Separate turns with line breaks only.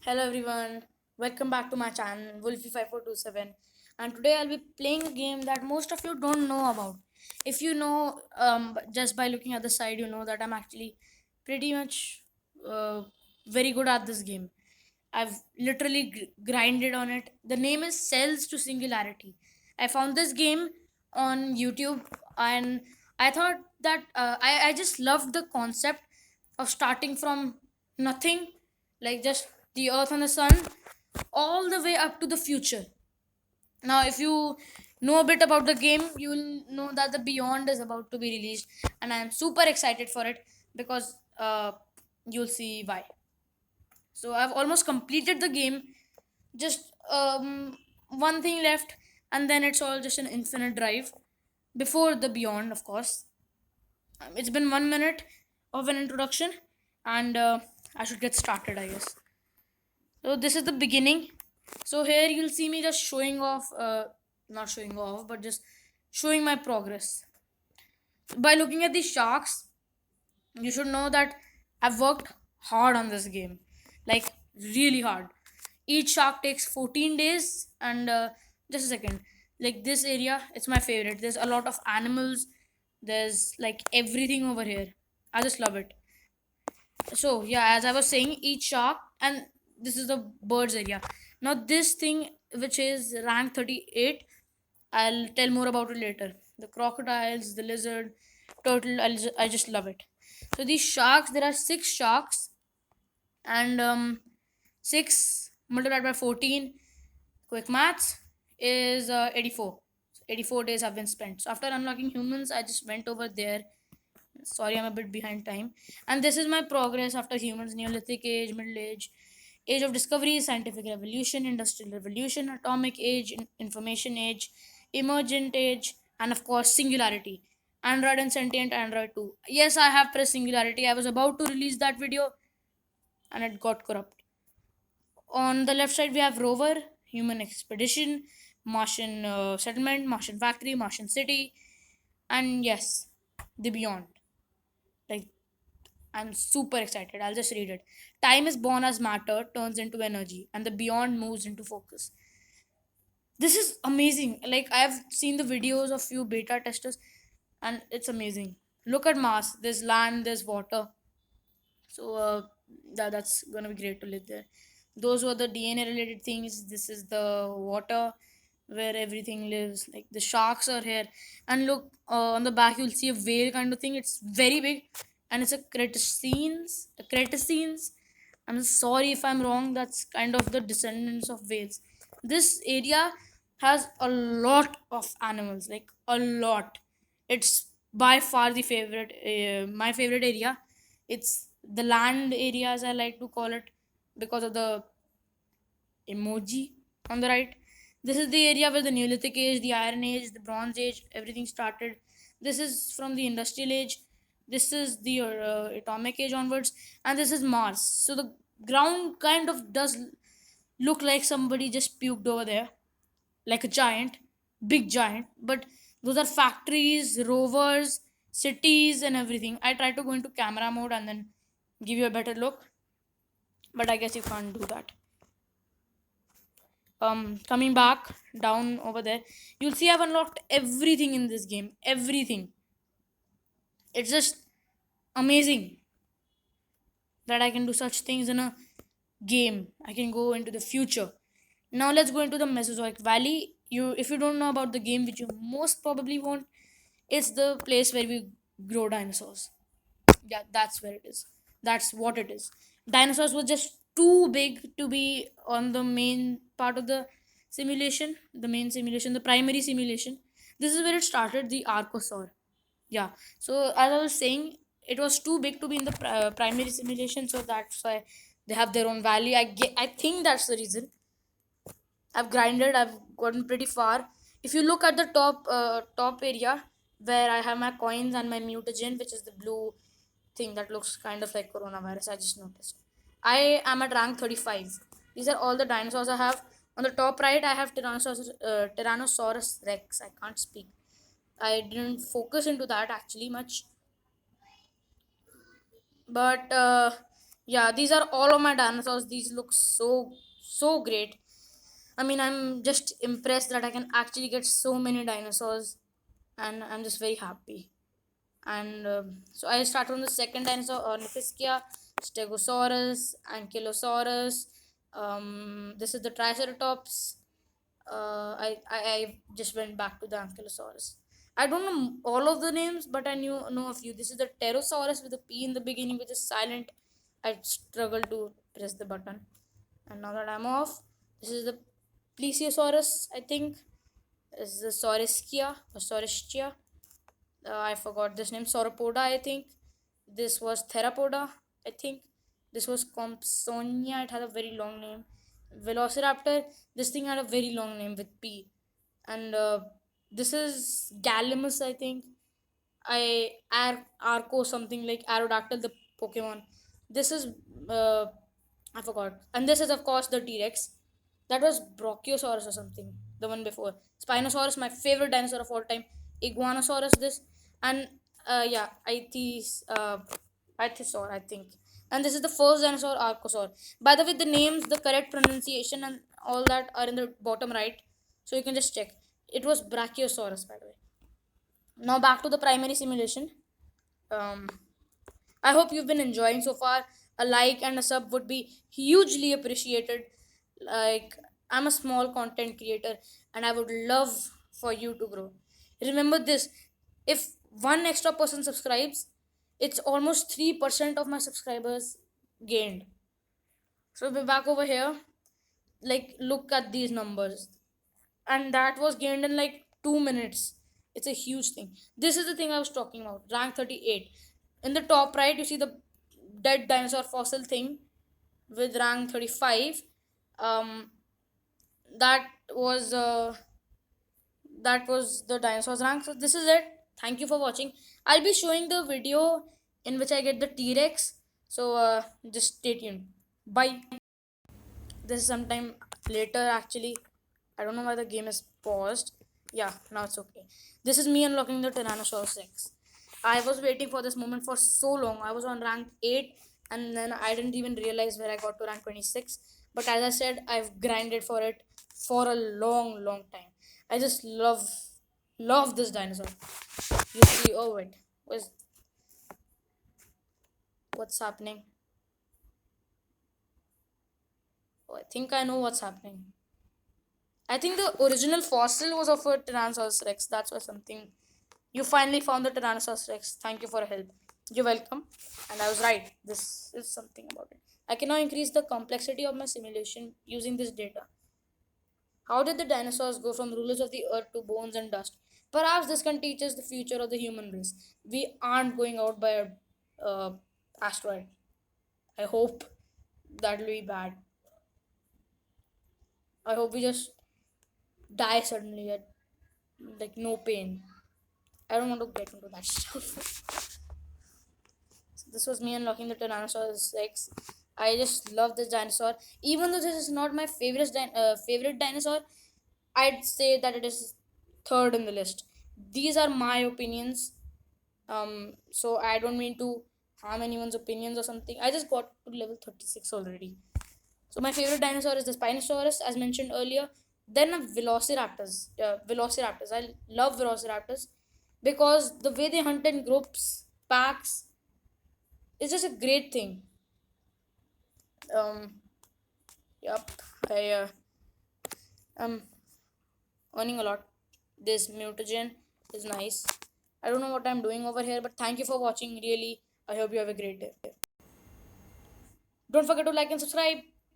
Hello everyone, welcome back to my channel Wolfie5427, and today I'll be playing a game that most of you don't know about. If you know, just by looking at the side, you know that I'm actually pretty much uh, very good at this game. I've literally grinded on it. The name is Cells to Singularity. I found this game on YouTube and I thought that I just loved the concept of starting from nothing, like just the earth and the sun, all the way up to the future. Now, if you know a bit about the game, you will know that the Beyond is about to be released, and I am super excited for it because you'll see why. So I've almost completed the game. Just one thing left, and then it's all just an infinite drive. Before the Beyond, of course. It's been 1 minute of an introduction, and I should get started, I guess. So this is the beginning. So here you'll see me just showing off, not showing off, but just showing my progress. By looking at these sharks, you should know that I've worked hard on this game, like really hard. Each shark takes 14 days, and just a second, like this area, it's my favorite. There's a lot of animals, there's like everything over here. I just love it. So yeah, as I was saying, each shark, and this is the birds area. Now this thing, which is rank 38, I'll tell more about it later. The crocodiles, the lizard, turtle, I just love it. So these sharks, there are six sharks, and 6 multiplied by 14, quick maths, is 84. 84 days have been spent. So after unlocking humans, I just went over there. Sorry, I'm a bit behind time. And this is my progress after humans: Neolithic age, Middle age, age of discovery, scientific revolution, industrial revolution, atomic age, information age, emergent age, and of course singularity. Android and sentient Android 2. Yes, I have pressed singularity. I was about to release that video and it got corrupt. On the left side, we have rover, human expedition, Martian settlement, Martian factory, Martian city, and yes, the beyond. Like, I'm super excited. I'll just read it. Time is born as matter, turns into energy, and the beyond moves into focus. This is amazing. Like, I've seen the videos of few beta testers, and it's amazing. Look at Mars. There's land, there's water. So that's gonna be great to live there. Those were the DNA related things. This is the water where everything lives. Like the sharks are here, and look on the back you'll see a whale kind of thing. It's very big, and it's a cretacines. A cretacines. I'm sorry if I'm wrong. That's kind of the descendants of whales. This area has a lot of animals, like a lot. It's by far the favorite, my favorite area. It's the land areas, I like to call it, because of the emoji on the right. This is the area where the Neolithic age, the Iron Age, the Bronze Age, everything started. This is from the Industrial Age. This is the Atomic Age onwards, and this is Mars. So the ground kind of does look like somebody just puked over there, like a giant, big giant. But those are factories, rovers, cities, and everything. I try to go into camera mode and then give you a better look, but I guess you can't do that. Coming back down over there, you'll see I've unlocked everything in this game. Everything. It's just amazing that I can do such things in a game. I can go into the future. Now let's go into the Mesozoic Valley. If you don't know about the game, which you most probably won't, it's the place where we grow dinosaurs. Yeah, that's where it is. That's what it is. Dinosaurs were just too big to be on the main part of the simulation, the primary simulation. This is where it started, the Archosaur. Yeah. So as I was saying, it was too big to be in the primary simulation, so that's why they have their own valley. I think that's the reason. I've grinded. I've gotten pretty far. If you look at the top area where I have my coins and my mutagen, which is the blue thing that looks kind of like coronavirus, I just noticed. I am at rank 35. These are all the dinosaurs I have. On the top right, I have Tyrannosaurus Rex. I can't speak. I didn't focus into that actually much, but Yeah, these are all of my dinosaurs. These look so great. I mean, I'm just impressed that I can actually get so many dinosaurs, and I'm just very happy. And so I start from the second dinosaur, Ornithischia, Stegosaurus, Ankylosaurus. This is the Triceratops. I just went back to the Ankylosaurus. I don't know all of the names, but I know a few. This is the Pterosaurus with a P in the beginning, which is silent. I struggle to press the button. And now that I'm off, this is the Plesiosaurus, I think. This is the Sauriskia or Sauristia. I forgot this name. Sauropoda, I think. This was Theropoda, I think. This was Compsognia. It had a very long name. Velociraptor. This thing had a very long name with P. And this is Gallimimus, I think. Arco, something like Aerodactyl, the Pokemon. This is uh, I forgot. And this is of course the T Rex. That was Brachiosaurus or something. The one before. Spinosaurus, my favorite dinosaur of all time. Iguanosaurus, this. And yeah, Ichthyosaur, I think. And this is the first dinosaur, Archosaur. By the way, the names, the correct pronunciation, and all that are in the bottom right. So you can just check. It was Brachiosaurus, by the way. Now back to the primary simulation. Um, I hope you've been enjoying so far. A like and a sub would be hugely appreciated. Like, I'm a small content creator and I would love for you to grow. Remember this, if one extra person subscribes, it's almost 3% of my subscribers gained. So, we're back over here. Like, look at these numbers. And that was gained in like 2 minutes. It's a huge thing. This is the thing I was talking about. Rank 38. In the top right, you see the dead dinosaur fossil thing with rank 35. Um, that was uh, that was the dinosaurs rank. So this is it. Thank you for watching. I'll be showing the video in which I get the T-Rex. So just stay tuned. Bye. This is sometime later actually. I don't know why the game is paused. Yeah, now it's okay. This is me unlocking the Tyrannosaurus Rex. I was waiting for this moment for so long. I was on rank 8 and then I didn't even realize where I got to rank 26. But as I said, I've grinded for it for a long time. I just love this dinosaur. You see, oh wait, what's happening? Oh, I think I know what's happening. I think the original fossil was of a Tyrannosaurus Rex. That's why something. You finally found the Tyrannosaurus Rex. Thank you for your help. You're welcome. And I was right. This is something about it. I can now increase the complexity of my simulation using this data. How did the dinosaurs go from rulers of the earth to bones and dust? Perhaps this can teach us the future of the human race. We aren't going out by a asteroid. I hope that'll be bad. I hope we just die suddenly at like no pain. I don't want to get into that stuff. So this was me unlocking the Tyrannosaurus Rex. I just love this dinosaur. Even though this is not my favorite dinosaur, I'd say that it is third in the list. These are my opinions. So I don't mean to harm anyone's opinions or something. I just got to level 36 already. So my favorite dinosaur is the Spinosaurus, as mentioned earlier. Then Velociraptors. Velociraptors. I love Velociraptors because the way they hunt in groups, packs, is just a great thing. Um, yep. I'm earning a lot. This mutagen is nice. I don't know what I'm doing over here, but thank you for watching. Really, I hope you have a great day. Don't forget to like and subscribe.